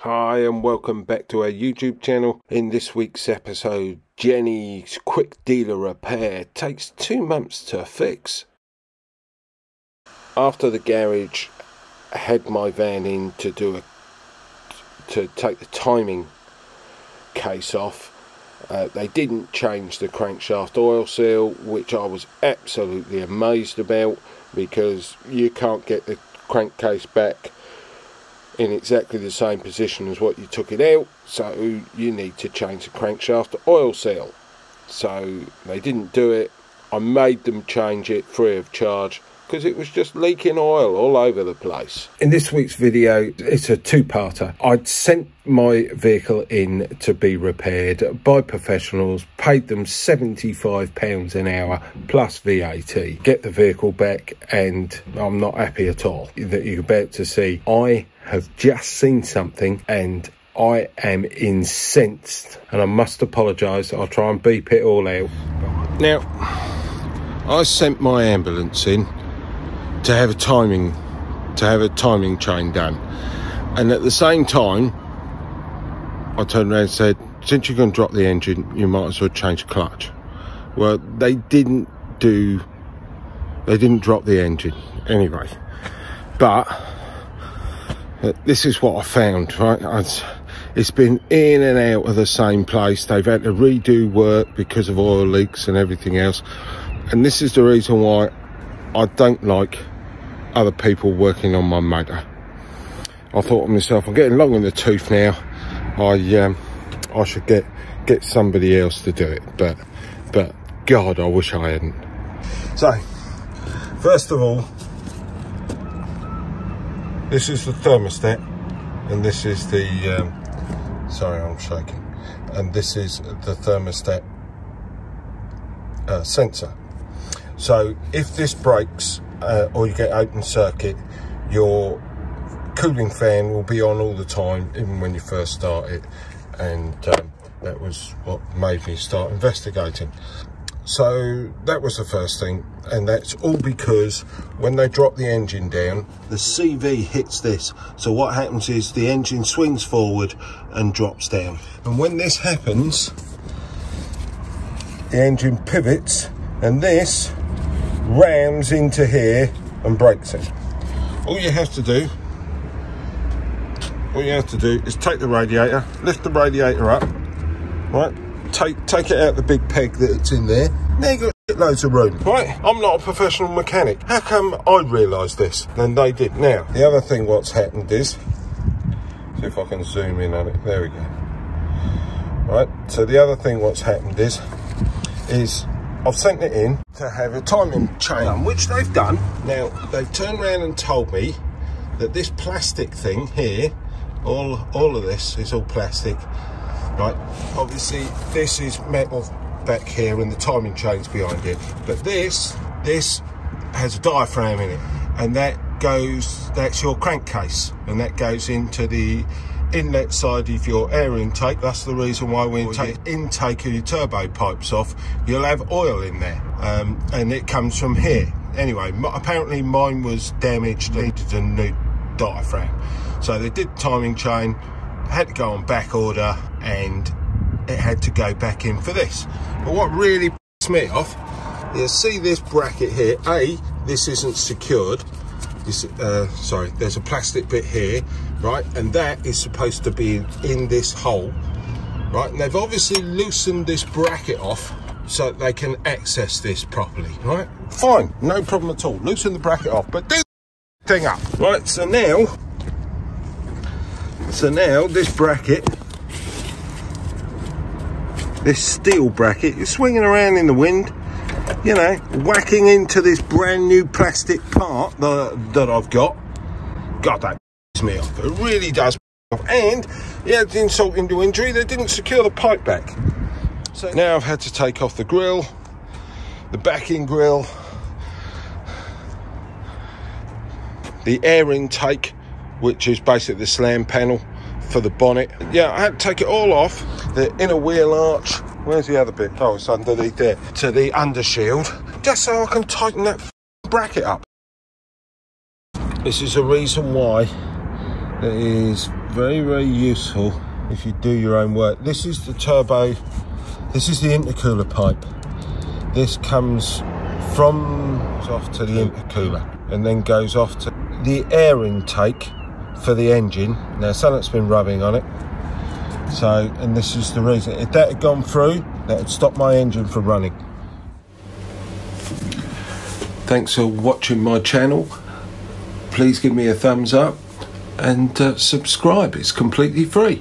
Hi and welcome back to our YouTube channel. In this week's episode, Jenny's quick dealer repair takes 2 months to fix. After the garage had my van in to take the timing case off, they didn't change the crankshaft oil seal, which I was absolutely amazed about, because you can't get the crankcase back in exactly the same position as what you took it out, so you need to change the crankshaft oil seal. So they didn't do it. I made them change it free of charge because it was just leaking oil all over the place. In this week's video, it's a two-parter. I'd sent my vehicle in to be repaired by professionals, paid them £75 an hour plus VAT, get the vehicle back, and I'm not happy at all. That you're about to see, I have just seen something and I am incensed, and I must apologise. I'll try and beep it all out. Now, I sent my ambulance in to have a timing chain done, and at the same time I turned around and said, since you're going to drop the engine, you might as well change the clutch. Well, they didn't drop the engine anyway, but this is what I found, right? It's been in and out of the same place. They've had to redo work because of oil leaks and everything else, and this is the reason why I don't like other people working on my motor. I thought to myself, I'm getting long in the tooth now. I should get somebody else to do it, but God, I wish I hadn't. So, first of all, this is the thermostat, and this is the sorry, I'm shaking, and this is the thermostat sensor. So if this breaks or you get open circuit, your cooling fan will be on all the time, even when you first start it, and that was what made me start investigating. So that was the first thing, and that's all because when they drop the engine down, the CV hits this. So what happens is the engine swings forward and drops down, and when this happens, the engine pivots, and this rams into here and breaks it. All you have to do is take the radiator, lift the radiator up, right? Take it out the big peg that it's in there. Now you've got loads of room, right? I'm not a professional mechanic. How come I realised this and they did? Now, the other thing what's happened is, see if I can zoom in on it. There we go. Right. So the other thing what's happened is I've sent it in to have a timing chain, which they've done. Now, they've turned around and told me that this plastic thing here, all of this is all plastic, right? Obviously, this is metal back here and the timing chain's behind it. But this has a diaphragm in it, and that's your crankcase, and that goes into the inlet side of your air intake. That's the reason why when you take the intake of your turbo pipes off, you'll have oil in there, and it comes from here. Anyway, apparently mine was damaged, needed a new diaphragm. So they did the timing chain, had to go on back order, and it had to go back in for this. But what really pissed me off, you see this bracket here, this isn't secured. Sorry, there's a plastic bit here, right, and that is supposed to be in this hole, right, and they've obviously loosened this bracket off so that they can access this properly, right? Fine, no problem at all, loosen the bracket off, but do the thing up, right? So now this bracket, this steel bracket, is swinging around in the wind, you know, whacking into this brand new plastic part that I've got. God, that pisses me off. It really does piss me off. And yeah, the insult into injury, they didn't secure the pipe back. So now I've had to take off the grill, the backing grill, the air intake, which is basically the slam panel for the bonnet. Yeah, I had to take it all off. The inner wheel arch, where's the other bit? Oh, it's underneath there. To the undershield, just so I can tighten that bracket up. This is a reason why it is very, very useful if you do your own work. This is the turbo, this is the intercooler pipe. This comes off to the intercooler and then goes off to the air intake for the engine. Now something's been rubbing on it, so, and this is the reason. If that had gone through, that would stop my engine from running. Thanks for watching my channel. Please give me a thumbs up and subscribe. It's completely free.